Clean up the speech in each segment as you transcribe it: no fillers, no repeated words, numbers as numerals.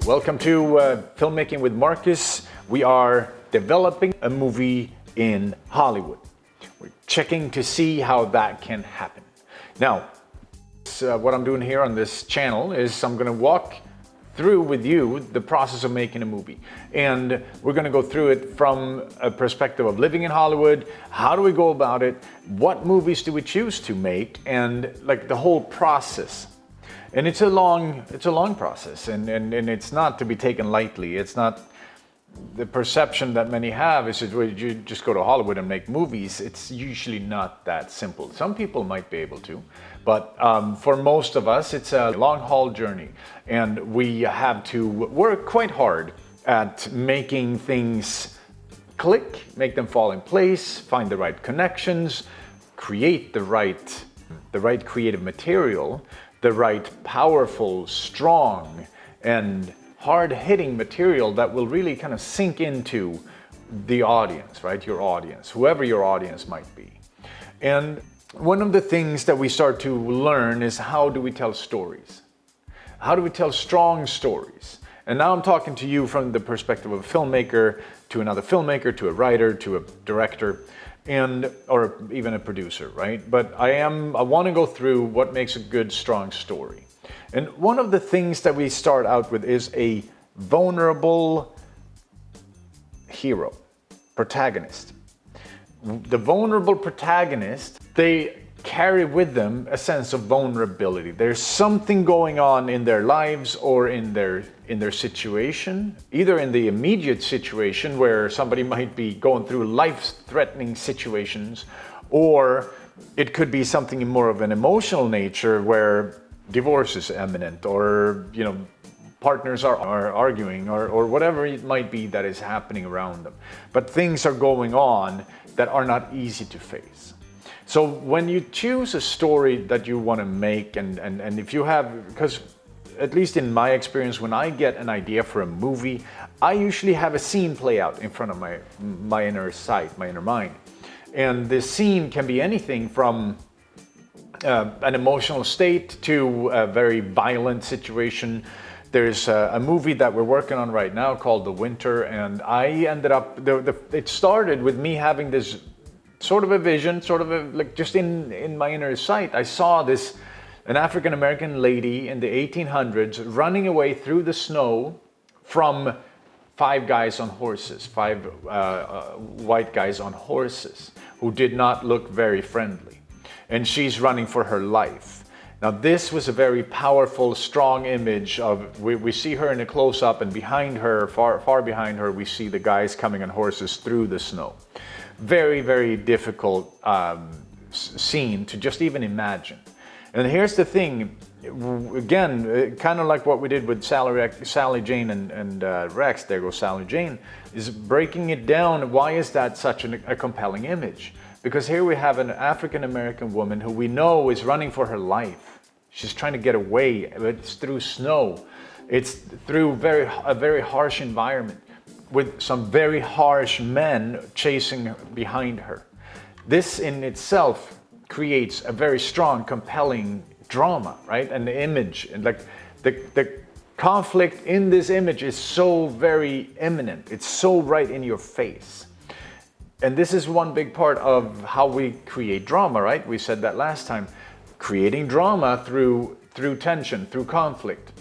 Welcome to Filmmaking with Marcus. We are developing a movie in Hollywood. We're checking to see how that can happen. Now, what I'm doing here on this channel is I'm going to walk through with you the process of making a movie. And we're going to go through it from a perspective of living in Hollywood. How do we go about it? What movies do we choose to make? And like the whole process. And it's a long process, and it's not to be taken lightly. It's not the perception that many have is that you just go to Hollywood and make movies. It's usually not that simple. Some people might be able to, but for most of us, it's a long haul journey, and we have to work quite hard at making things click, make them fall in place, find the right connections, create the right creative material, the right powerful, strong, and hard-hitting material that will really kind of sink into the audience, right? Your audience, whoever your audience might be. And one of the things that we start to learn is how do we tell stories? How do we tell strong stories? And now I'm talking to you from the perspective of a filmmaker, to another filmmaker, to a writer, to a director, or even a producer, right? But I want to go through what makes a good, strong story. And one of the things that we start out with is a vulnerable hero, protagonist. The vulnerable protagonist, they carry with them a sense of vulnerability. There's something going on in their lives or in their situation, either in the immediate situation where somebody might be going through life-threatening situations, or it could be something more of an emotional nature where divorce is imminent, or partners are arguing, or whatever it might be that is happening around them. But things are going on that are not easy to face. So when you choose a story that you want to make, and if you have, because at least in my experience, when I get an idea for a movie, I usually have a scene play out in front of my inner sight, my inner mind. And the scene can be anything from an emotional state to a very violent situation. There's a movie that we're working on right now called The Winter, and I ended up, it started with me having this sort of a vision, like just in my inner sight. I saw an African-American lady in the 1800s running away through the snow from five guys on horses, five white guys on horses who did not look very friendly. And she's running for her life. Now this was a very powerful, strong image of, we see her in a close-up, and behind her, far behind her, we see the guys coming on horses through the snow. Very, very difficult scene to just even imagine. And here's the thing, again, kind of like what we did with Sally Jane and Rex, there goes Sally Jane, is breaking it down. Why is that such a compelling image? Because here we have an African-American woman who we know is running for her life. She's trying to get away. It's through snow. It's through a very harsh environment with some very harsh men chasing behind her. This in itself creates a very strong, compelling drama, right? And the image, and like the conflict in this image is so very imminent. It's so right in your face. And this is one big part of how we create drama, right? We said that last time. Creating drama through tension, through conflict,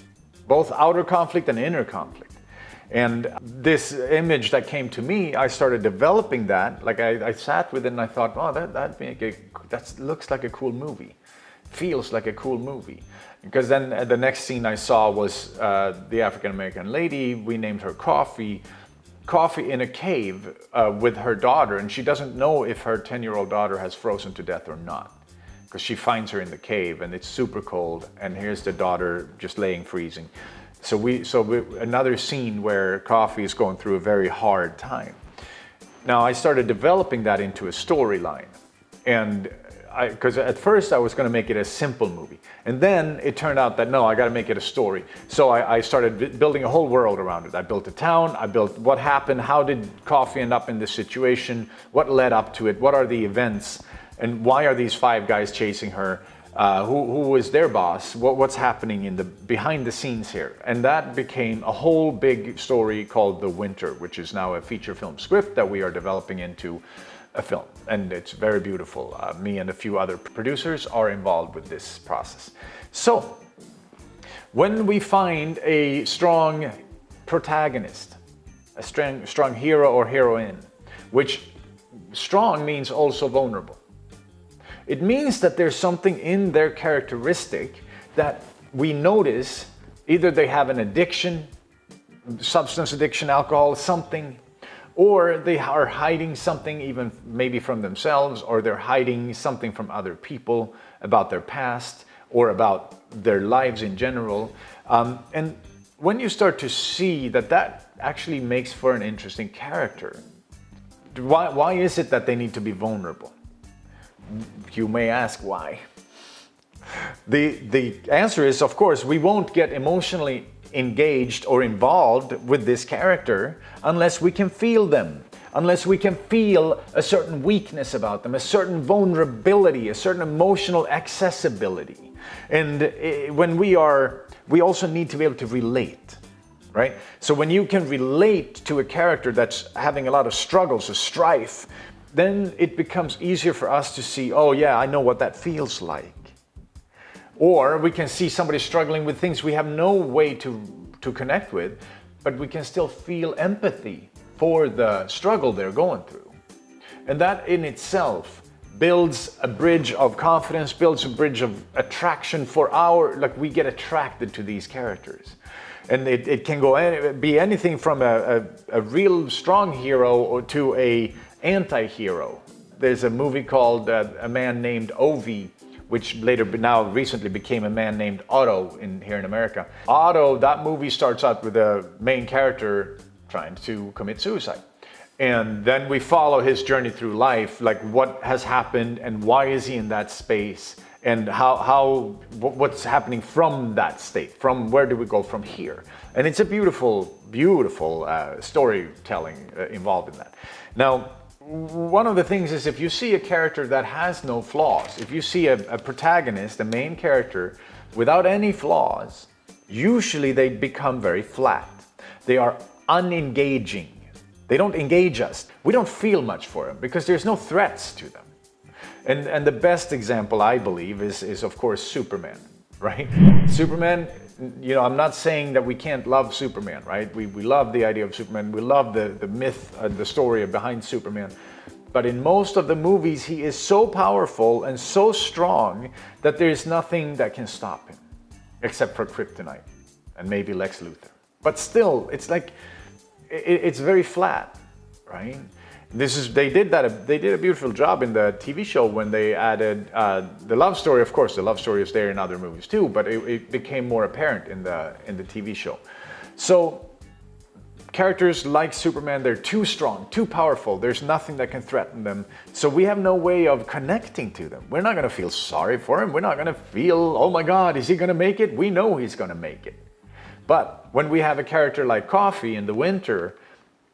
both outer conflict and inner conflict. And this image that came to me, I started developing that. Like I sat with it and I thought, oh, that looks like a cool movie. Feels like a cool movie. Because then the next scene I saw was the African-American lady. We named her Coffee in a cave with her daughter, and she doesn't know if her 10-year-old daughter has frozen to death or not, because she finds her in the cave and it's super cold, and here's the daughter just laying freezing. So another scene where Coffee is going through a very hard time. Now I started developing that into a storyline, and because at first I was going to make it a simple movie, and then it turned out that no, I got to make it a story. So I started building a whole world around it. I built a town, I built what happened, how did Coffee end up in this situation, what led up to it, what are the events, and why are these five guys chasing her, who is their boss, what's happening in the behind the scenes here. And that became a whole big story called The Winter, which is now a feature film script that we are developing into a film. And it's very beautiful. Me and a few other producers are involved with this process. So when we find a strong protagonist, a strong hero or heroine, which strong means also vulnerable. It means that there's something in their characteristic that we notice, either they have an addiction, substance addiction, alcohol, something, or they are hiding something even maybe from themselves, or they're hiding something from other people about their past or about their lives in general. And when you start to see that, that actually makes for an interesting character. Why is it that they need to be vulnerable? You may ask why. The answer is, of course, we won't get emotionally engaged or involved with this character unless we can feel them, unless we can feel a certain weakness about them, a certain vulnerability, a certain emotional accessibility. And when we also need to be able to relate, right? So when you can relate to a character that's having a lot of struggles or strife, then it becomes easier for us to see, oh yeah, I know what that feels like. Or we can see somebody struggling with things we have no way to connect with, but we can still feel empathy for the struggle they're going through. And that in itself builds a bridge of confidence, builds a bridge of attraction for we get attracted to these characters. And it can be anything from a real strong hero or to a anti-hero. There's a movie called A Man Named Ovi, which recently became A Man Named Otto here in America. Otto, that movie starts out with the main character trying to commit suicide. And then we follow his journey through life, like what has happened and why is he in that space, and what's happening from that state, from where do we go from here. And it's a beautiful, beautiful storytelling involved in that. Now, one of the things is if you see a character that has no flaws, if you see a protagonist, a main character, without any flaws, usually they become very flat. They are unengaging. They don't engage us. We don't feel much for them because there's no threats to them. And the best example, I believe, is of course Superman, right? Superman, I'm not saying that we can't love Superman, right? We love the idea of Superman. We love the myth, the story behind Superman. But in most of the movies, he is so powerful and so strong that there's nothing that can stop him, except for kryptonite and maybe Lex Luthor. But still, it's like, it's very flat, right? They did a beautiful job in the TV show when they added the love story. Of course, the love story is there in other movies too, but it became more apparent in the TV show. So characters like Superman, they're too strong, too powerful. There's nothing that can threaten them. So we have no way of connecting to them. We're not going to feel sorry for him. We're not going to feel, oh my God, is he going to make it? We know he's going to make it. But when we have a character like Coffee in The Winter,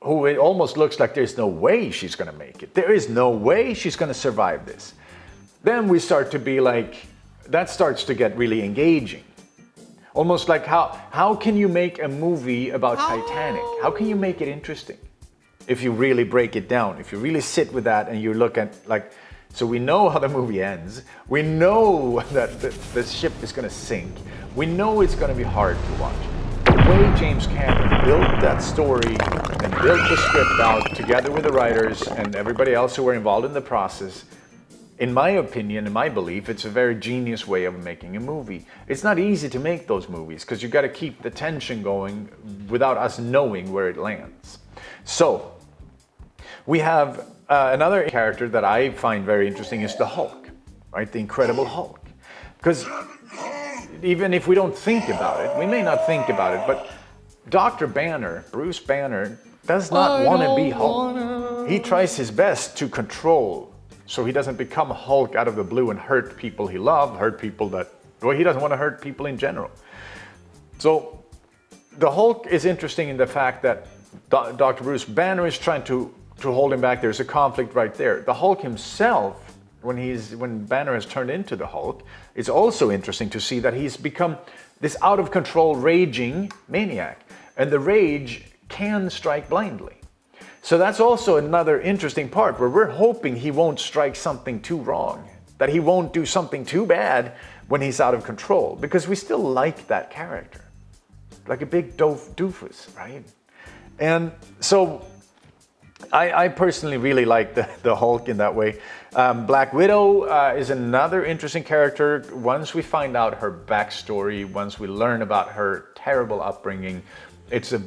who it almost looks like there's no way she's going to make it. There is no way she's going to survive this. Then we start to be like, that starts to get really engaging. Almost like how can you make a movie about Titanic? How can you make it interesting? If you really break it down, if you really sit with that and you look at so we know how the movie ends. We know that the ship is going to sink. We know it's going to be hard to watch. The way James Cameron built that story and built the script out together with the writers and everybody else who were involved in the process, in my opinion, in my belief, it's a very genius way of making a movie. It's not easy to make those movies because you got to keep the tension going without us knowing where it lands. So we have another character that I find very interesting is the Hulk, right? The Incredible Hulk. Because even if we don't think about it, we may not think about it, but Dr. Banner, Bruce Banner, does not want to be Hulk. He tries his best to control so he doesn't become Hulk out of the blue and hurt people he loves, he doesn't want to hurt people in general. So the Hulk is interesting in the fact that Dr. Bruce Banner is trying to hold him back. There's a conflict right there. The Hulk himself when Banner has turned into the Hulk, it's also interesting to see that he's become this out of control raging maniac, and the rage can strike blindly. So that's also another interesting part where we're hoping he won't strike something too wrong, that he won't do something too bad when he's out of control, because we still like that character, like a big doofus, right? And so I personally really like the Hulk in that way. Black Widow is another interesting character. Once we find out her backstory, once we learn about her terrible upbringing, it's a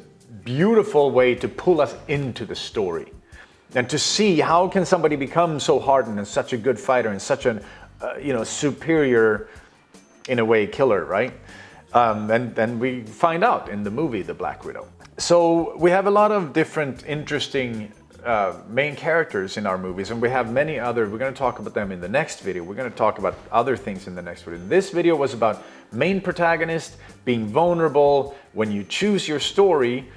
beautiful way to pull us into the story. And to see how can somebody become so hardened and such a good fighter and such an superior, in a way, killer, right? And then we find out in the movie, The Black Widow. So we have a lot of different interesting main characters in our movies, and we have many other. We're going to talk about them in the next video. We're going to talk about other things in the next video. This video was about main protagonist being vulnerable. When you choose your story,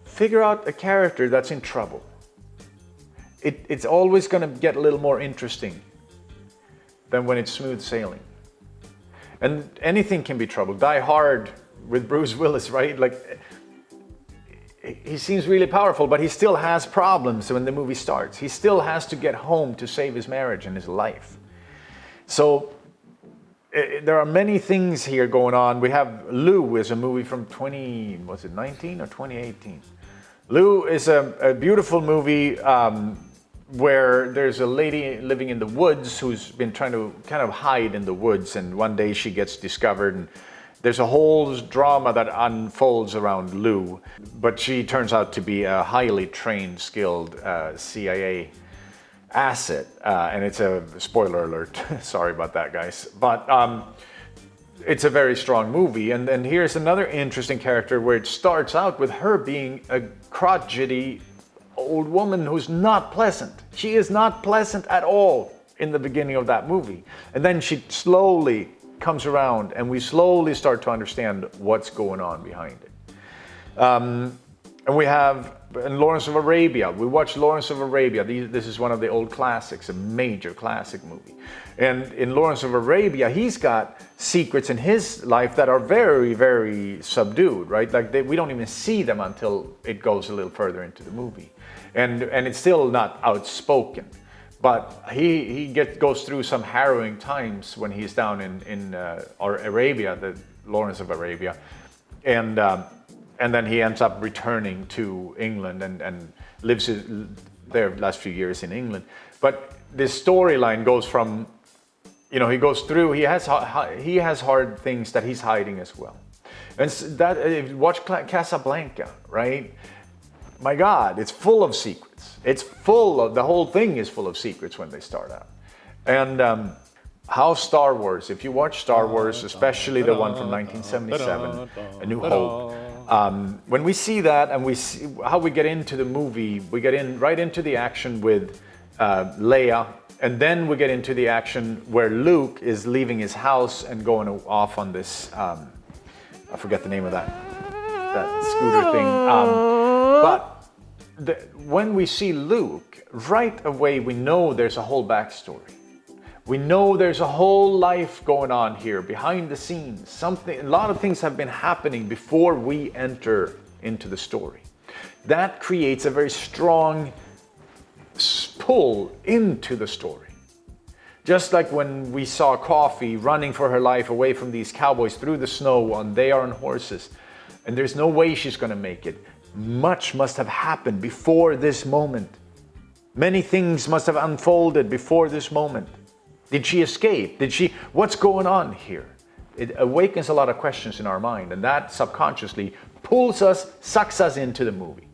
figure out a character that's in trouble. It's always going to get a little more interesting than when it's smooth sailing. And anything can be trouble. Die Hard with Bruce Willis, right? Like, he seems really powerful, but he still has problems when the movie starts. He still has to get home to save his marriage and his life. So there are many things here going on. We have Lou is a movie from 2019 or 2018? Lou is a beautiful movie where there's a lady living in the woods who's been trying to kind of hide in the woods, and one day she gets discovered, and there's a whole drama that unfolds around Lou, but she turns out to be a highly trained, skilled CIA asset, and it's a spoiler alert. Sorry about that, guys. But it's a very strong movie, and then here's another interesting character where it starts out with her being a crotchety old woman who's not pleasant. She is not pleasant at all in the beginning of that movie, and then she slowly comes around, and we slowly start to understand what's going on behind it. And we have in Lawrence of Arabia. We watched Lawrence of Arabia. This is one of the old classics, a major classic movie. And in Lawrence of Arabia, he's got secrets in his life that are very, very subdued, right? Like we don't even see them until it goes a little further into the movie. And it's still not outspoken. But he goes through some harrowing times when he's down in Arabia, the Lawrence of Arabia, and then he ends up returning to England and lives their last few years in England. But this storyline goes from, he goes through. He has hard things that he's hiding as well. And that watch Casablanca, right? My God, it's full of secrets. The whole thing is full of secrets when they start out. And how Star Wars, if you watch Star Wars, especially the one from 1977, A New Hope, when we see that and we see how we get into the movie, we get right into the action with Leia, and then we get into the action where Luke is leaving his house and going off on this, I forget the name of that scooter thing. But when we see Luke, right away we know there's a whole backstory. We know there's a whole life going on here behind the scenes. A lot of things have been happening before we enter into the story. That creates a very strong pull into the story. Just like when we saw Coffee running for her life away from these cowboys through the snow, and they are on horses, and there's no way she's going to make it. Much must have happened before this moment. Many things must have unfolded before this moment. Did she escape? What's going on here? It awakens a lot of questions in our mind, and that subconsciously sucks us into the movie.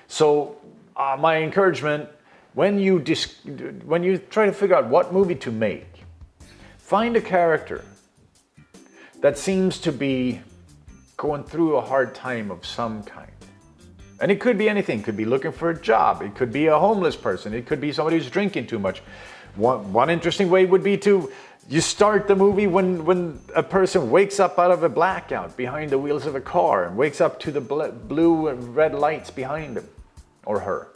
So my encouragement, when you try to figure out what movie to make, find a character that seems to be going through a hard time of some kind. And it could be anything. It could be looking for a job. It could be a homeless person. It could be somebody who's drinking too much. One interesting way would be you start the movie when a person wakes up out of a blackout behind the wheels of a car and wakes up to the blue and red lights behind him or her.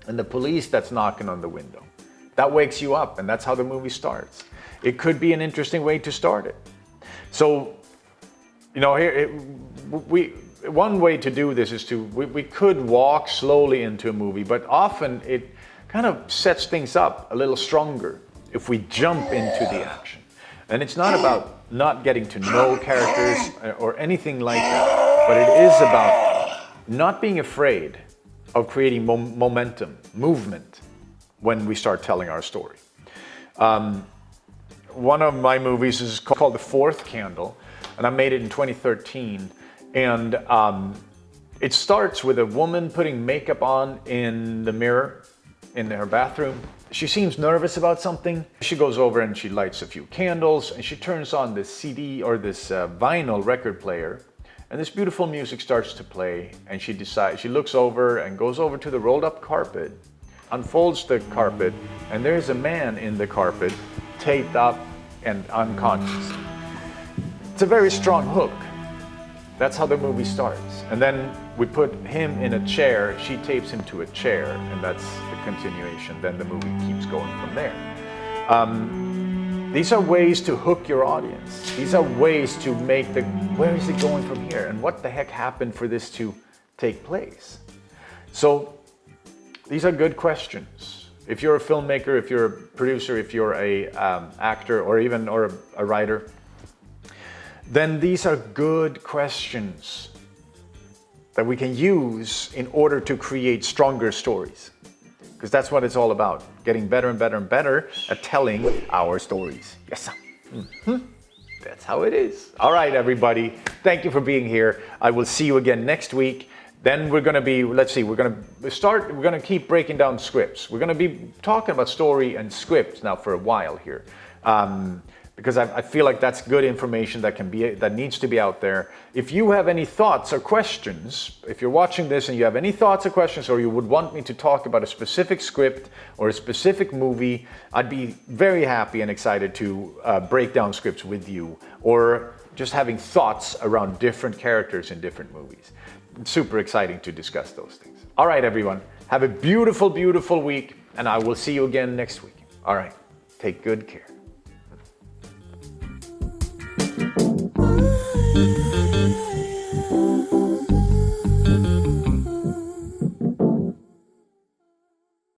And the police that's knocking on the window. That wakes you up, and that's how the movie starts. It could be an interesting way to start it. So, you know, one way to do this is we could walk slowly into a movie, but often it kind of sets things up a little stronger if we jump into the action. And it's not about not getting to know characters or anything like that, but it is about not being afraid of creating momentum, movement, when we start telling our story. One of my movies is called The Fourth Candle, and I made it in 2013. And it starts with a woman putting makeup on in the mirror in her bathroom. She seems nervous about something. She goes over and she lights a few candles, and she turns on this CD or this vinyl record player, and this beautiful music starts to play, and she looks over and goes over to the rolled up carpet, unfolds the carpet, and there's a man in the carpet, taped up and unconscious. It's a very strong hook. That's how the movie starts. And then we put him in a chair, she tapes him to a chair, and that's the continuation. Then the movie keeps going from there. These are ways to hook your audience. These are ways to make where is it going from here? And what the heck happened for this to take place? So these are good questions. If you're a filmmaker, if you're a producer, if you're a actor, or a writer, then these are good questions that we can use in order to create stronger stories. Because that's what it's all about, getting better and better and better at telling our stories. Yes, That's how it is. All right, everybody. Thank you for being here. I will see you again next week. Then we're going to be, we're going to keep breaking down scripts. We're going to be talking about story and scripts now for a while here. Because I feel like that's good information that needs to be out there. If you have any thoughts or questions, if you're watching this and you have any thoughts or questions, or you would want me to talk about a specific script or a specific movie, I'd be very happy and excited to break down scripts with you, or just having thoughts around different characters in different movies. It's super exciting to discuss those things. All right, everyone, have a beautiful, beautiful week, and I will see you again next week. All right, take good care.